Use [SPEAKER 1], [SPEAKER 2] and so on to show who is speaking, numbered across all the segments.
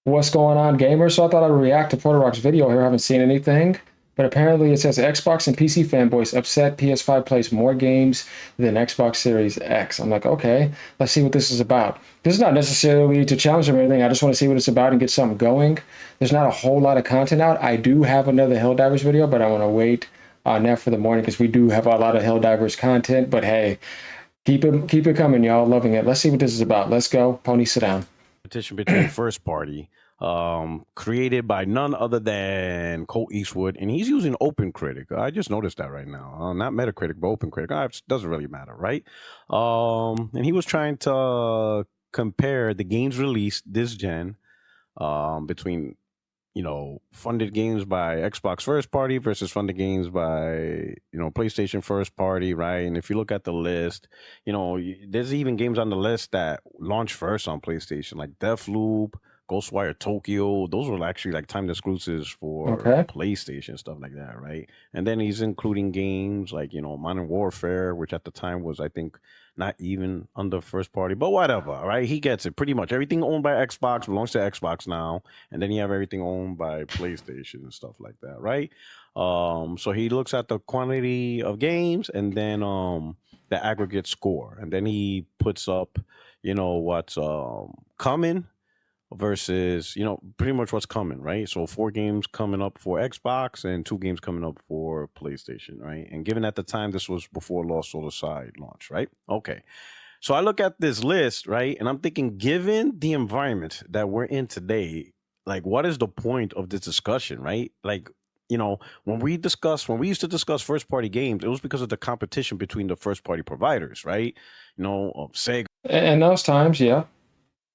[SPEAKER 1] What's going on, gamers? So I thought I'd react to Proto video here. I haven't seen anything, but apparently it says Xbox and PC fanboys upset PS5 plays more games than Xbox Series X. I'm like, okay, let's see what this is about. This is not necessarily to challenge them or anything. I just want to see what it's about and get something going. There's not a whole lot of content out. I do have another Helldivers video, but I want to wait on that for the morning because we do have a lot of Helldivers content. But hey, keep it coming, y'all. Loving it. Let's see what this is about. Let's go. Pony, sit down.
[SPEAKER 2] Competition between first party, created by none other than Cole Eastwood, and he's using OpenCritic. I just noticed that right now, not Metacritic, but OpenCritic. It doesn't really matter, right? And he was trying to compare the games released this gen between funded games by Xbox first party versus funded games by PlayStation first party, right? And if you look at the list, there's even games on the list that launch first on PlayStation, like Deathloop, Ghostwire Tokyo. Those were actually like timed exclusives for
[SPEAKER 1] Okay.
[SPEAKER 2] PlayStation, stuff like that, right? And then he's including games like Modern Warfare, which at the time was, I think, not even under first party, but whatever, right? He gets it. Pretty much everything owned by Xbox belongs to Xbox now, and then you have everything owned by PlayStation and stuff like that, right? So he looks at the quantity of games and then the aggregate score, and then he puts up, what's coming versus pretty much what's coming, right? So 4 games coming up for Xbox and 2 games coming up for PlayStation, right? And given at the time this was before Lost Soul Aside launch, right? Okay. So I look at this list, right, and I'm thinking, given the environment that we're in today, like, what is the point of this discussion, right? Like, when we used to discuss first party games, it was because of the competition between the first party providers, right? Sega
[SPEAKER 1] In those times, yeah.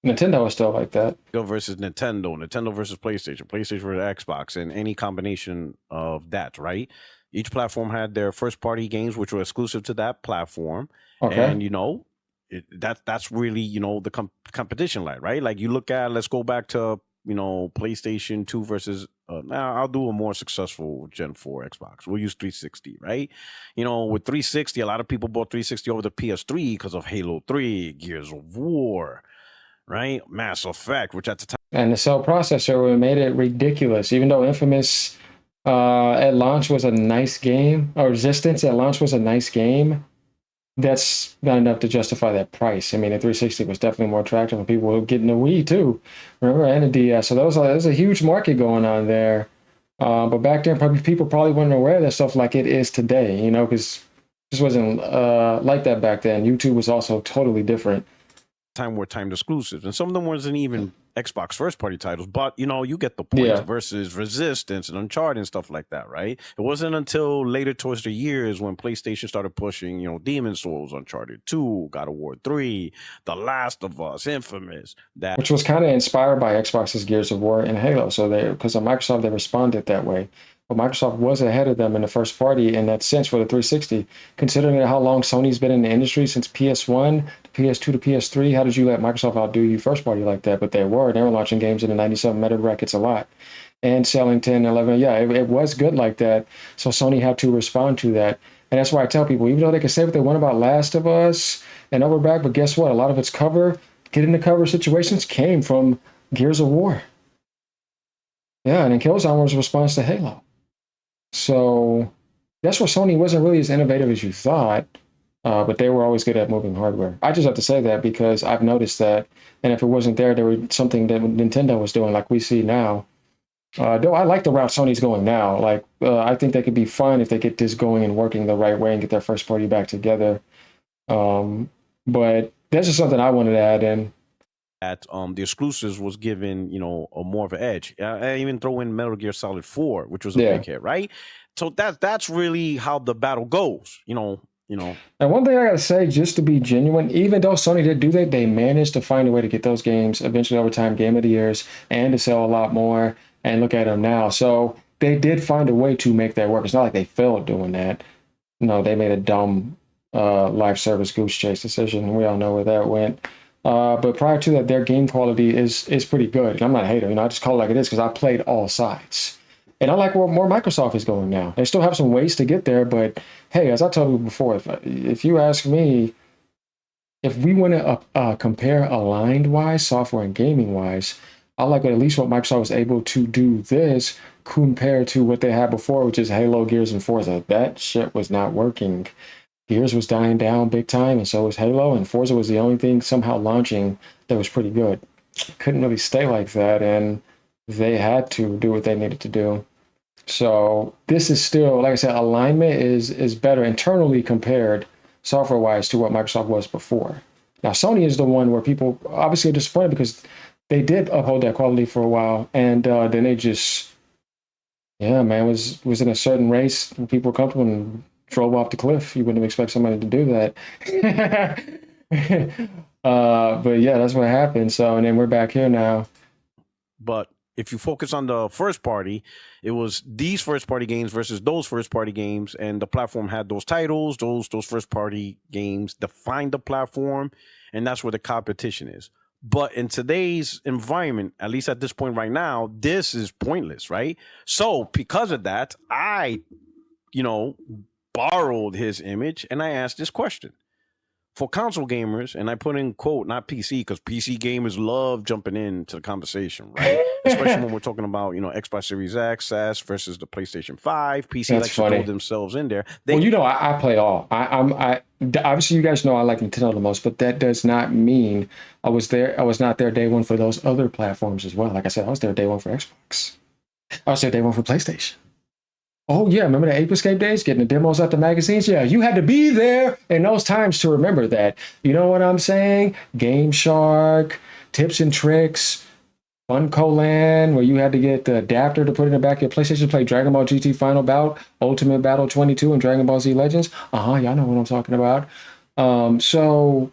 [SPEAKER 1] Nintendo was still like that.
[SPEAKER 2] versus Nintendo versus PlayStation versus Xbox, and any combination of that, right? Each platform had their first party games, which were exclusive to that platform,
[SPEAKER 1] Okay.
[SPEAKER 2] and that's really the competition, right? Like you look at, let's go back to PlayStation 2 versus. Now I'll do a more successful Gen 4 Xbox. We'll use 360, right? With 360, a lot of people bought 360 over the PS3 because of Halo 3, Gears of War, right? Mass Effect, which at the time
[SPEAKER 1] And the cell processor made it ridiculous. Even though Infamous at launch was a nice game, or Resistance at launch was a nice game, that's not enough to justify that price. I mean, the 360 was definitely more attractive, and people were getting the Wii too, remember, and the DS. So there was a huge market going on there. But back then, probably people probably weren't aware of that stuff like it is today, because this wasn't like that back then. YouTube was also totally different.
[SPEAKER 2] were timed exclusives, and some of them wasn't even Xbox first party titles, but you get the point,
[SPEAKER 1] Yeah.
[SPEAKER 2] versus Resistance and Uncharted and stuff like that, right? It wasn't until later towards the years when PlayStation started pushing, Demon Souls, Uncharted 2, God of War 3, The Last of Us, Infamous, that
[SPEAKER 1] Which was kind of inspired by Xbox's Gears of War and Halo. So because of Microsoft, they responded that way. But Microsoft was ahead of them in the first party in that sense for the 360. Considering how long Sony's been in the industry since PS1 to PS2 to PS3, how did you let Microsoft outdo you first party like that? But they were launching games in the 97 meta brackets a lot and selling 10, 11. Yeah, it was good like that. So Sony had to respond to that. And that's why I tell people, even though they can say what they want about Last of Us and Overback, but guess what? A lot of its getting the cover situations came from Gears of War. Yeah, and then Killzone was a response to Halo. So that's where Sony wasn't really as innovative as you thought, but they were always good at moving hardware. I just have to say that because I've noticed that, and if it wasn't there, there was something that Nintendo was doing, like we see now. Though I like the route Sony's going now. Like I think they could be fine if they get this going and working the right way and get their first party back together. Um, but that's just something I wanted to add in.
[SPEAKER 2] the exclusives was given a more of an edge. I even throw in Metal Gear Solid 4, which was a
[SPEAKER 1] Yeah.
[SPEAKER 2] big hit, right? So that's really how the battle goes.
[SPEAKER 1] And one thing I gotta say, just to be genuine, even though Sony did do that, they managed to find a way to get those games eventually over time Game of the Years and to sell a lot more. And look at them now. So they did find a way to make that work. It's not like they failed doing that. No, they made a dumb live service goose chase decision. We all know where that went. But prior to that, their game quality is pretty good. And I'm not a hater. I just call it like it is because I played all sides. And I like where more Microsoft is going now. They still have some ways to get there, but hey, as I told you before, if you ask me, if we want to compare aligned wise, software and gaming wise, I like at least what Microsoft was able to do this compared to what they had before, which is Halo, Gears, and Forza. That shit was not working. Gears was dying down big time, and so was Halo, and Forza was the only thing somehow launching that was pretty good. Couldn't really stay like that, and they had to do what they needed to do. So this is still, like I said, alignment is better internally compared software wise to what Microsoft was before. Now Sony is the one where people obviously are disappointed because they did uphold that quality for a while, and then they just, yeah, man, was in a certain race where people were comfortable and drove off the cliff. You wouldn't expect somebody to do that. But yeah, that's what happened. So, and then we're back here now.
[SPEAKER 2] But if you focus on the first party, it was these first party games versus those first party games, and the platform had those titles. Those first party games defined the platform, and that's where the competition is. But in today's environment, at least at this point right now, this is pointless, right? So because of that, I, borrowed his image and I asked this question for console gamers, and I put in quote, not PC, because PC gamers love jumping into the conversation, right? Especially when we're talking about, Xbox Series X, S versus the PlayStation 5. PC
[SPEAKER 1] That's
[SPEAKER 2] likes to throw
[SPEAKER 1] funny.
[SPEAKER 2] themselves in there.
[SPEAKER 1] Well, I play all. Obviously you guys know I like Nintendo the most, but that does not mean I was there. I was not there day one for those other platforms as well. Like I said, I was there day one for Xbox. I was there day one for PlayStation. Oh yeah, remember the Ape Escape days, getting the demos out the magazines? Yeah, you had to be there in those times to remember that. You know what I'm saying? Game Shark, tips and tricks, Funko Land, where you had to get the adapter to put in the back of your PlayStation to play Dragon Ball GT Final Bout, Ultimate Battle 22, and Dragon Ball Z Legends. Y'all know what I'm talking about. So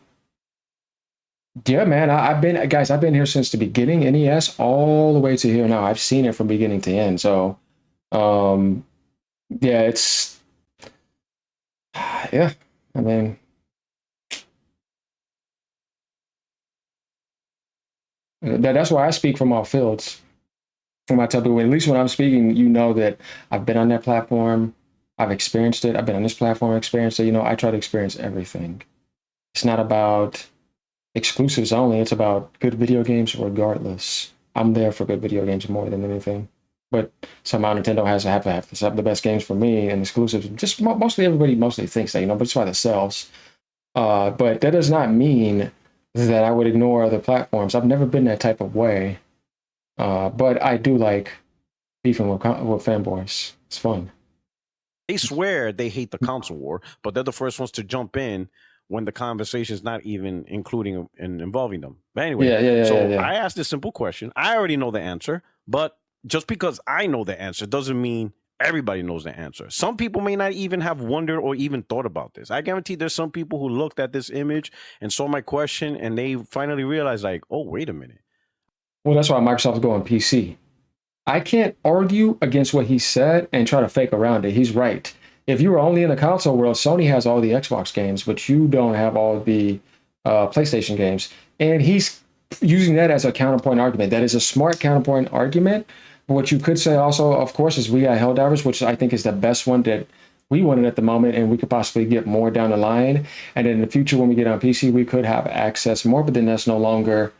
[SPEAKER 1] yeah, man, I've been here since the beginning, NES, all the way to here now. I've seen it from beginning to end. So um, yeah, it's yeah. I mean, that's why I speak from all fields. From my tell people, at least when I'm speaking, you know that I've been on that platform, I've experienced it. I've been on this platform, experienced it. I try to experience everything. It's not about exclusives only. It's about good video games regardless. I'm there for good video games more than anything. But somehow Nintendo has to have the best games for me and exclusives. Just mostly everybody mostly thinks that, but it's why it sells. But that does not mean that I would ignore other platforms. I've never been that type of way. But I do like beefing with fanboys. It's fun.
[SPEAKER 2] They swear they hate the console war, but they're the first ones to jump in when the conversation is not even including and involving them. But anyway,
[SPEAKER 1] Yeah.
[SPEAKER 2] I asked this simple question. I already know the answer, but just because I know the answer doesn't mean everybody knows the answer. Some people may not even have wondered or even thought about this. I guarantee there's some people who looked at this image and saw my question and they finally realized, like, oh, wait a minute.
[SPEAKER 1] Well, that's why Microsoft's going PC. I can't argue against what he said and try to fake around it. He's right. If you were only in the console world, Sony has all the Xbox games, but you don't have all the PlayStation games. And he's using that as a counterpoint argument. That is a smart counterpoint argument. What you could say also, of course, is we got Helldivers, which I think is the best one that we wanted at the moment, and we could possibly get more down the line. And in the future, when we get on PC, we could have access more, but then that's no longer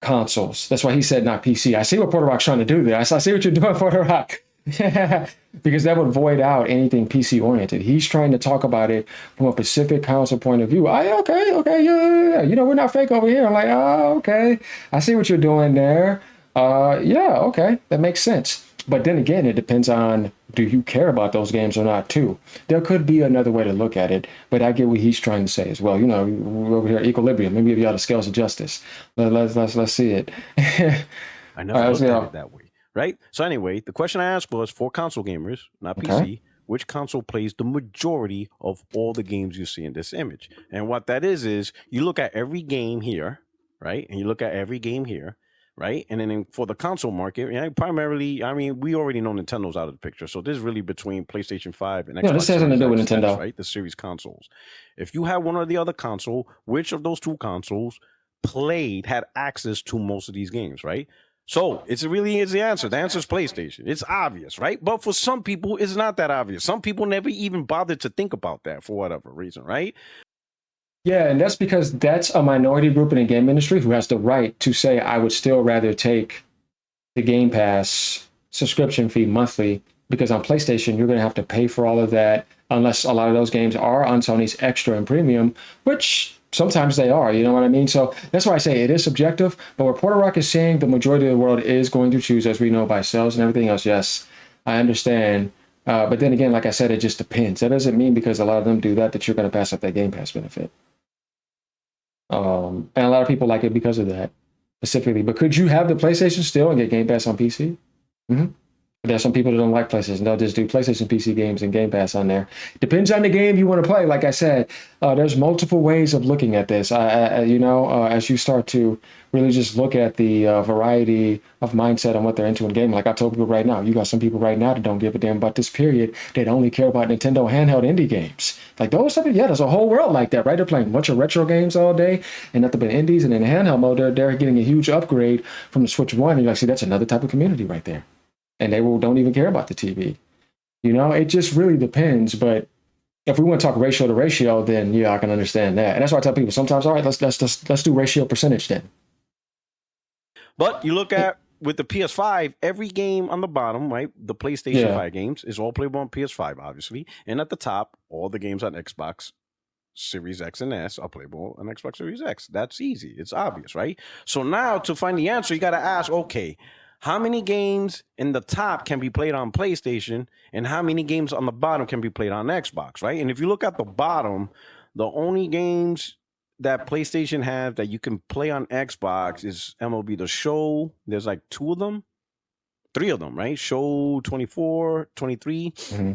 [SPEAKER 1] consoles. That's why he said not PC. I see what Porter Rock's trying to do there. I see what you're doing, Porter Rock. Because that would void out anything PC oriented. He's trying to talk about it from a specific console point of view. Okay, yeah. We're not fake over here. I'm like, okay. I see what you're doing there. Yeah, okay. That makes sense. But then again, it depends on, do you care about those games or not too? There could be another way to look at it, but I get what he's trying to say as well. We're over here equilibrium. Maybe give y'all the scales of justice. Let's see it.
[SPEAKER 2] I never looked at it that way, right? So anyway, the question I asked was for console gamers, not PC.
[SPEAKER 1] Okay.
[SPEAKER 2] Which console plays the majority of all the games you see in this image? And what that is you look at every game here, right? And you look at every game here, right? And then for the console market, primarily, we already know Nintendo's out of the picture. So this is really between PlayStation 5 and Xbox
[SPEAKER 1] This has nothing to do with
[SPEAKER 2] Series
[SPEAKER 1] Nintendo.
[SPEAKER 2] X, right? The series consoles. If you have one or the other console, which of those two consoles had access to most of these games, right? So it's really is the answer. The answer is PlayStation. It's obvious, right? But for some people, it's not that obvious. Some people never even bothered to think about that for whatever reason, right?
[SPEAKER 1] Yeah, and that's because that's a minority group in the game industry who has the right to say, I would still rather take the Game Pass subscription fee monthly because on PlayStation, you're going to have to pay for all of that unless a lot of those games are on Sony's extra and premium, which sometimes they are. You know what I mean? So that's why I say it is subjective. But what Porter Rock is saying, the majority of the world is going to choose, as we know, by sales and everything else. Yes, I understand. But then again, like I said, it just depends. That doesn't mean because a lot of them do that that you're going to pass up that Game Pass benefit. And a lot of people like it because of that specifically. But could you have the PlayStation still and get Game Pass on PC? Mm-hmm. There's some people that don't like PlayStation. They'll just do PlayStation PC games and Game Pass on there. Depends on the game you want to play. Like I said, there's multiple ways of looking at this. As you start to really just look at the variety of mindset and what they're into in game. Like I told people right now, you got some people right now that don't give a damn about this period. They only care about Nintendo handheld indie games. Like those something, yeah, there's a whole world like that, right? They're playing a bunch of retro games all day and nothing but indies. And in handheld mode, they're getting a huge upgrade from the Switch One. And you're like, see, that's another type of community right there, and they will don't even care about the TV. It just really depends. But if we want to talk ratio to ratio, then yeah, I can understand that. And that's why I tell people sometimes, all right, let's do ratio percentage then.
[SPEAKER 2] But you look at with the PS5, every game on the bottom, right? The PlayStation
[SPEAKER 1] Yeah.
[SPEAKER 2] 5 games is all playable on PS5, obviously. And at the top, all the games on Xbox Series X and S are playable on Xbox Series X. That's easy. It's obvious, right? So now to find the answer, you got to ask, okay, how many games in the top can be played on PlayStation and how many games on the bottom can be played on Xbox, right? And if you look at the bottom, the only games that PlayStation have that you can play on Xbox is MLB The Show. There's like three of them, right? Show 24, 23.
[SPEAKER 1] Mm-hmm.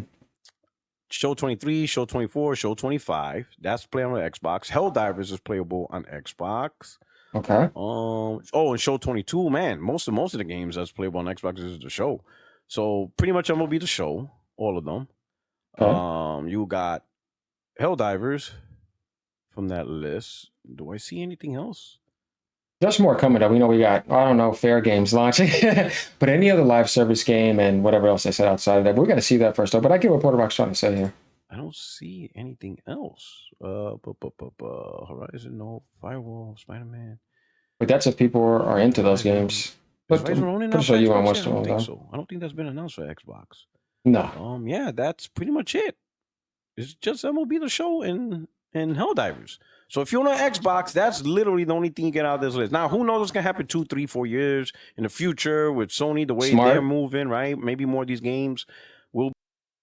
[SPEAKER 2] Show 23, Show 24, Show 25. That's playable on Xbox. Helldivers is playable on Xbox.
[SPEAKER 1] Okay.
[SPEAKER 2] And Show 22, man, most of the games that's playable on Xbox is the Show. So pretty much MLB The Show, all of them.
[SPEAKER 1] Okay.
[SPEAKER 2] You got Helldivers from that list. Do I see anything else?
[SPEAKER 1] There's more coming up. We know we got, I don't know, Fair Games launching, but any other live service game and whatever else they said outside of that. We're going to see that first, though. But I get what Porter Rock's trying to say here.
[SPEAKER 2] I don't see anything else. Horizon, no. Firewall, Spider-Man.
[SPEAKER 1] But that's if people are into those games.
[SPEAKER 2] Is
[SPEAKER 1] But
[SPEAKER 2] Horizon
[SPEAKER 1] I'm
[SPEAKER 2] Ronin
[SPEAKER 1] pretty
[SPEAKER 2] out for
[SPEAKER 1] sure you won't
[SPEAKER 2] Xbox
[SPEAKER 1] watch
[SPEAKER 2] yet? I
[SPEAKER 1] them
[SPEAKER 2] don't
[SPEAKER 1] all,
[SPEAKER 2] think
[SPEAKER 1] though.
[SPEAKER 2] so. I don't think that's been announced for Xbox.
[SPEAKER 1] No.
[SPEAKER 2] Yeah, that's pretty much it. It's just MLB The Show and Helldivers. So if you're on Xbox, that's literally the only thing you get out of this list. Now, who knows what's gonna happen 2, 3, 4 years in the future with Sony, the way they're
[SPEAKER 1] Smart,
[SPEAKER 2] moving, right? Maybe more of these games will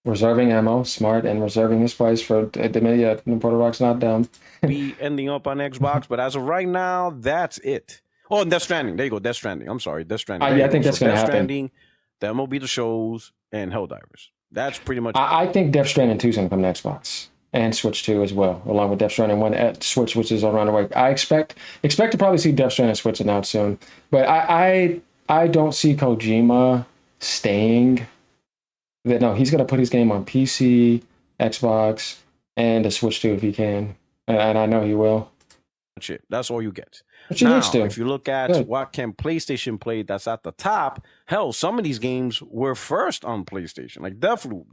[SPEAKER 1] reserving ammo, smart, and reserving his place for the media. Porter Rock's not dumb.
[SPEAKER 2] be ending up on Xbox, but as of right now, that's it. Oh, and Death Stranding. There you go. Death Stranding. I'm sorry, Death Stranding. There
[SPEAKER 1] Yeah,
[SPEAKER 2] you
[SPEAKER 1] I
[SPEAKER 2] go.
[SPEAKER 1] think
[SPEAKER 2] So
[SPEAKER 1] that's going to
[SPEAKER 2] Death
[SPEAKER 1] happen.
[SPEAKER 2] Stranding, the MLB The Shows, and Helldivers. That's pretty much.
[SPEAKER 1] I think Death Stranding 2 is going to come to Xbox and Switch 2 as well, along with Death Stranding 1 at Switch, which is around the way. I expect to probably see Death Stranding Switch announced soon, but I don't see Kojima staying. That no, he's going to put his game on PC, Xbox, and the Switch 2 if he can, and I know he will.
[SPEAKER 2] It. That's all you get.
[SPEAKER 1] But you
[SPEAKER 2] Now,
[SPEAKER 1] used to.
[SPEAKER 2] if you look at
[SPEAKER 1] Good.
[SPEAKER 2] what can PlayStation play that's at the top, hell, some of these games were first on PlayStation. Like Deathloop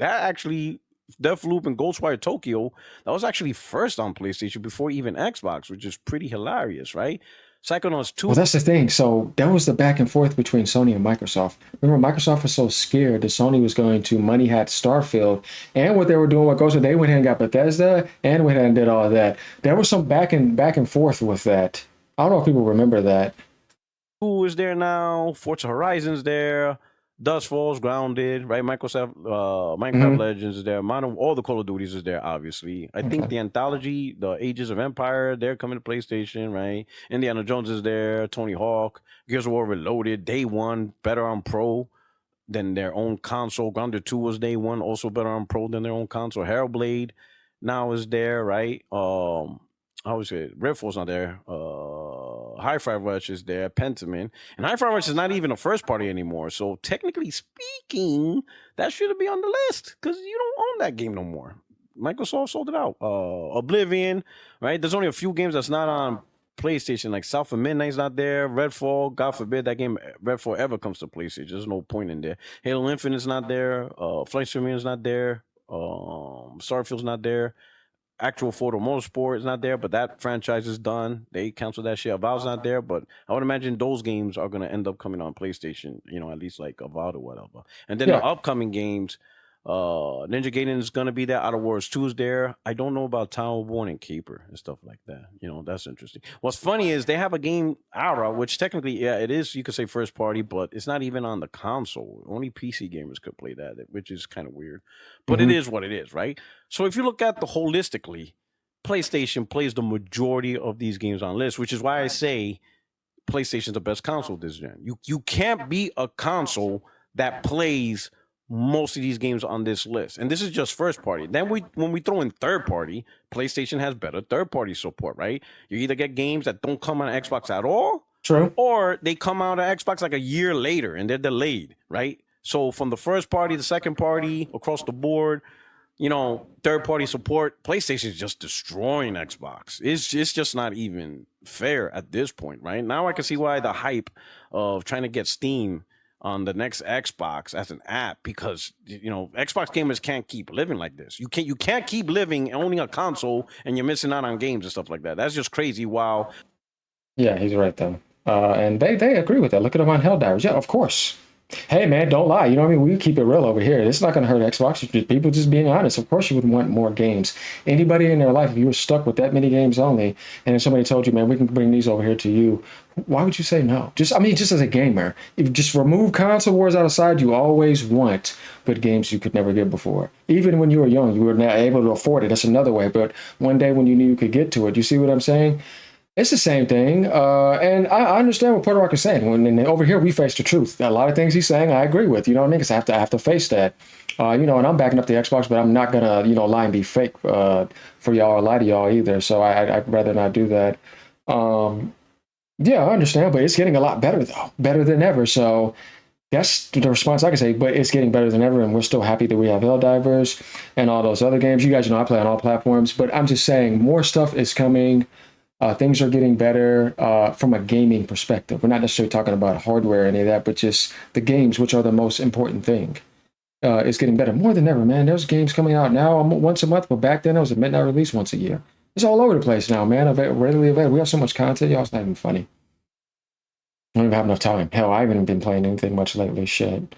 [SPEAKER 2] and Ghostwire Tokyo, that was actually first on PlayStation before even Xbox, which is pretty hilarious, right? Psychonauts 2.
[SPEAKER 1] Well, that's the thing. So that was the back and forth between Sony and Microsoft. Remember, Microsoft was so scared that Sony was going to money hat Starfield, and what they were doing, what goes, they went ahead and got Bethesda, and went ahead and did all of that. There was some back and forth with that. I don't know if people remember that.
[SPEAKER 2] 2 is there now. Forza Horizon's there. Dust Falls, Grounded, right? Minecraft Legends is there. All the Call of Duties is there, obviously. I think the anthology, the Ages of Empire, they're coming to PlayStation, right? Indiana Jones is there. Tony Hawk, Gears of War Reloaded, Day One, better on Pro than their own console. Grounded 2 was Day One, also better on Pro than their own console. Hellblade now is there, right? How is it? Redfall's not there. Hi-Fi Rush is there. Pentiment. And Hi-Fi Rush is not even a first party anymore. So technically speaking, that should be on the list because you don't own that game no more. Microsoft sold it out. Oblivion, right? There's only a few games that's not on PlayStation. Like South of Midnight's not there. Redfall, God forbid that game Redfall ever comes to PlayStation. There's no point in there. Halo Infinite's not there. Flight Simulator's not there. Starfield's not there. actual Photo Motorsport is not there, but that franchise is done. They canceled that shit. Avowed's not there, but I would imagine those games are gonna end up coming on PlayStation. At least like Avowed or whatever. And then the
[SPEAKER 1] Yeah,
[SPEAKER 2] upcoming games, Ninja Gaiden is gonna be there. Outer Worlds 2 is there. I don't know about Tower Born and Keeper and stuff like that. That's interesting. What's funny is they have a game Aura, which technically, yeah, it is. You could say first party, but it's not even on the console. Only PC gamers could play that, which is kind of weird. But it
[SPEAKER 1] hmm
[SPEAKER 2] is what it is, right? So if you look at the holistically, PlayStation plays the majority of these games on lists, which is why I say PlayStation's the best console this gen. You can't be a console that plays most of these games on this list. And this is just first party. Then when we throw in third party, PlayStation has better third party support, right? You either get games that don't come on Xbox at all,
[SPEAKER 1] true.
[SPEAKER 2] or they come out on Xbox like a year later and they're delayed, right? So from the first party, the second party, across the board, third party support, PlayStation is just destroying Xbox. It's just not even fair at this point, right? Now I can see why the hype of trying to get Steam on the next Xbox as an app, because Xbox gamers can't keep living like this. You can't keep living owning a console and you're missing out on games and stuff like that. That's just crazy. Wow.
[SPEAKER 1] Yeah, he's right though. And they agree with that. Look at them on Helldivers. Yeah, of course. Hey man, don't lie. You know what I mean? We keep it real over here. It's not going to hurt Xbox. It's just people just being honest. Of course, you would want more games. Anybody in their life, if you were stuck with that many games only, and then somebody told you, man, we can bring these over here to you, why would you say no? Just as a gamer, if you just remove console wars outside, you always want good games you could never get before. Even when you were young, you were not able to afford it. That's another way. But one day when you knew you could get to it, you see what I'm saying? It's the same thing, and I understand what Puerto Rico is saying. Over here, we face the truth. A lot of things he's saying, I agree with. You know what I mean? Because I have to face that. And I'm backing up the Xbox, but I'm not gonna, lie and be fake for y'all or lie to y'all either. So I'd rather not do that. Um, yeah, I understand, but it's getting a lot better though, better than ever. So that's the response I can say. But it's getting better than ever, and we're still happy that we have Helldivers and all those other games. You guys know I play on all platforms, but I'm just saying more stuff is coming. Things are getting better from a gaming perspective. We're not necessarily talking about hardware or any of that, but just the games, which are the most important thing. It's getting better more than ever, man. There's games coming out now once a month, but back then it was a midnight release once a year. It's all over the place now, man. Readily available. We have so much content, y'all. It's not even funny. I don't even have enough time. Hell, I haven't been playing anything much lately. Shit.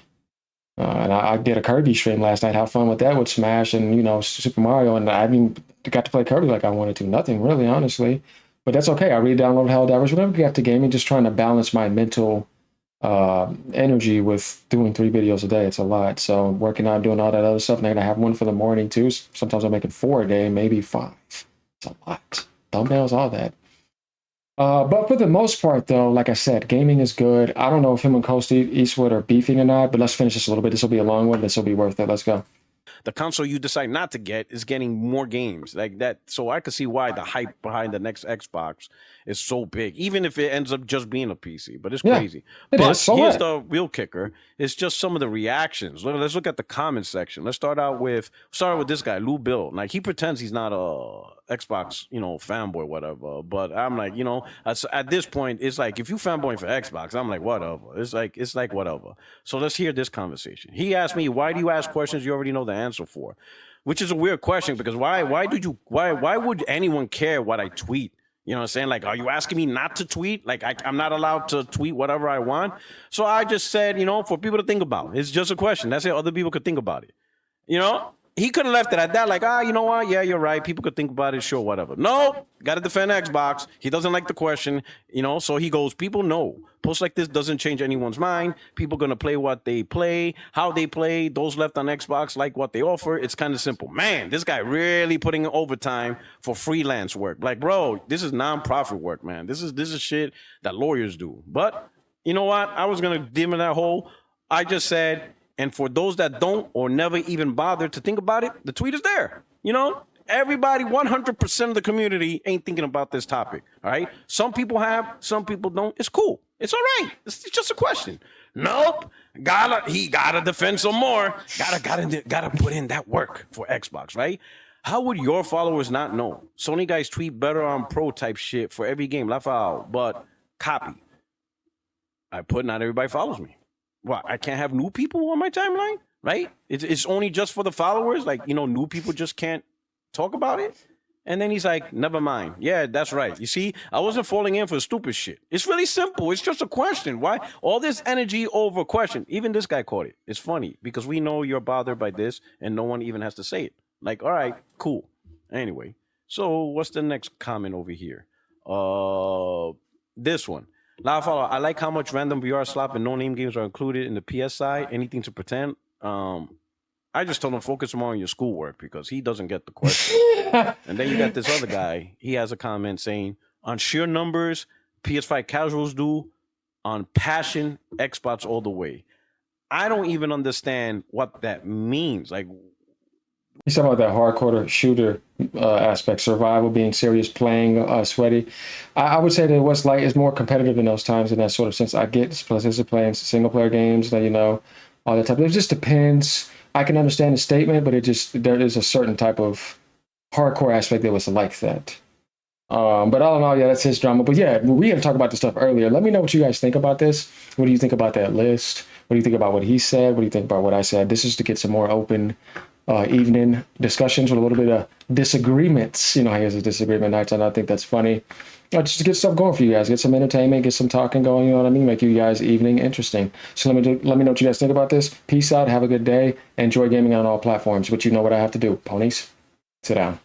[SPEAKER 1] And I did a Kirby stream last night. Have fun with that with Smash and Super Mario, and I haven't got to play Kirby like I wanted to. Nothing really, honestly, but that's okay. I re-downloaded Helldivers. Whenever I get to gaming, just trying to balance my mental energy with doing 3 videos a day. It's a lot. So I'm working out, doing all that other stuff. And then I have one for the morning too. Sometimes I'm making 4 a day, maybe 5. It's a lot. Thumbnails, all that. But for the most part, though, like I said, gaming is good. I don't know if him and Coast Eastwood are beefing or not, but let's finish this a little bit. This will be a long one. This will be worth it. Let's go.
[SPEAKER 2] The console you decide not to get is getting more games like that. So I could see why the hype behind the next Xbox is so big, even if it ends up just being a PC. But it's
[SPEAKER 1] Yeah,
[SPEAKER 2] crazy.
[SPEAKER 1] it is.
[SPEAKER 2] But
[SPEAKER 1] So
[SPEAKER 2] here's
[SPEAKER 1] what?
[SPEAKER 2] the real kicker: it's just some of the reactions. Let's look at the comment section. Let's start with this guy, Lou Bill. Like he pretends he's not a Xbox, fanboy, whatever. But I'm like, at this point, it's like if you fanboying for Xbox, I'm like, whatever. It's like whatever. So let's hear this conversation. He asked me, "Why do you ask questions you already know the answer for?" Which is a weird question because why would anyone care what I tweet? You know what I'm saying? Like, are you asking me not to tweet? Like, I'm not allowed to tweet whatever I want. So I just said, for people to think about. It's just a question. That's it. Other people could think about it. He could have left it at that, like, you know what? Yeah, you're right. People could think about it, sure, whatever. No, got to defend Xbox. He doesn't like the question, so he goes, people know. Posts like this doesn't change anyone's mind. People going to play what they play, how they play. Those left on Xbox like what they offer. It's kind of simple. Man, this guy really putting in overtime for freelance work. Like, bro, this is nonprofit work, man. This is shit that lawyers do. But you know what? I was going to dim in that hole. I just said, and for those that don't or never even bother to think about it, the tweet is there. Everybody, 100% of the community ain't thinking about this topic. All right. Some people have, some people don't. It's cool. It's all right. It's just a question. Nope. He gotta defend some more. Gotta put in that work for Xbox, right? How would your followers not know? Sony guys tweet better on pro type shit for every game. Laugh out, but copy. I put not everybody follows me. What? I can't have new people on my timeline, right? It's only just for the followers. Like new people just can't talk about it. And then he's like, never mind. Yeah, that's right. You see, I wasn't falling in for stupid shit. It's really simple. It's just a question. Why all this energy over a question? Even this guy caught it. It's funny because we know you're bothered by this and no one even has to say it. Like, all right, cool. Anyway, so what's the next comment over here? This one. Now, follow. I like how much random VR slap and no name games are included in the PS side. Anything to pretend. I just told him focus more on your schoolwork because he doesn't get the question. And then you got this other guy. He has a comment saying, on sheer numbers, PS5 casuals do. On passion, Xbox all the way. I don't even understand what that means. Like,
[SPEAKER 1] He's talking about that hardcore shooter aspect, survival, being serious, playing sweaty. I would say that what's light is more competitive in those times in that sort of sense. I get playing single player games, that all that type. It just depends. I can understand the statement, but there is a certain type of hardcore aspect that was like that. But all in all, yeah, that's his drama. But yeah, we had to talk about this stuff earlier. Let me know what you guys think about this. What do you think about that list? What do you think about what he said? What do you think about what I said? This is to get some more open evening discussions with a little bit of disagreements. You know, he has a disagreement nights, and I think that's funny. Just to get stuff going for you guys, get some entertainment, get some talking going. You know what I mean? Make you guys' evening interesting. So let me know what you guys think about this. Peace out. Have a good day. Enjoy gaming on all platforms. But you know what I have to do, ponies. Sit down.